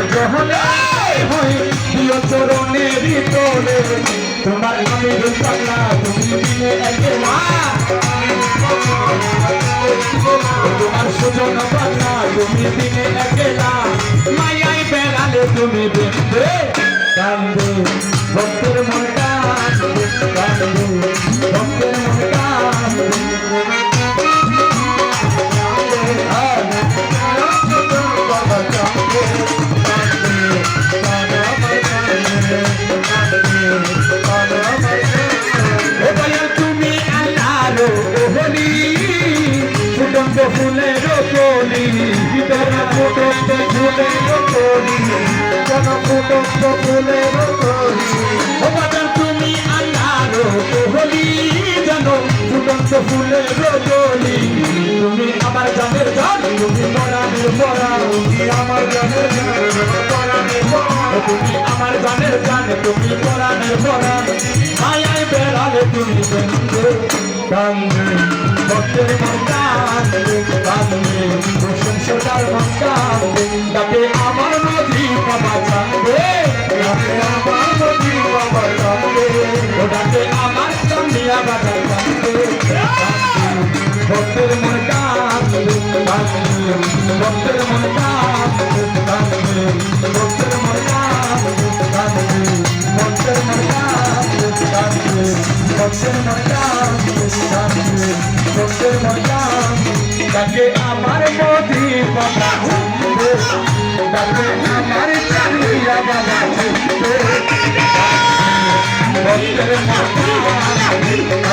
জহলে হই দিও চরণের ভিতরে তোমার আমি পাগলা তুমি দিলে একলা তোমার সুজন পাগলা তুমি দিলে একলা মায়াই বেড়ালে তুমি দেখবে কান্দে ভক্তের মন কান্দে কান্দে ভক্তের মন কান্দে তুমি আল্লাহর ওহলি ফুটন্ত ফুলের কলি ভিতরে ফুটন্ত ফুলের কলি কোন ফুটন্ত ফুলের কলি তুমি আল্লাহর ওহলি জানো ফুটন্ত ফুলের কলি তুমি আমার জানের জান তুমি পরাণের পরা তুমি আমার জানের তুমি আমার জানের জান তুমি পরাণের পরা মায়ায় বেড়ালে তুমি কান্দে ভক্তের মন কান্দে কান্দে প্রশংসার মন কান্দে ডাকে আমার নদী বাবা কান্দে ডাকে আমার নদী বাবা কান্দে ডাকে আমার কান্দিয়া বাবা কান্দে ভক্তের মন কান্দে কান্দে ভক্তের মন কান্দে কান্দে ভক্তের মন কান্দে কান্দে ভক্তের মন কান্দে কান্দে ভক্তের মন কান্দে কান্দে ভক্তের মন কান্দে ডাকে আমার মোদি বাবা কান্দে ডাকে আমার চাঁদিয়া বাবা কান্দে ভক্তের মন কান্দে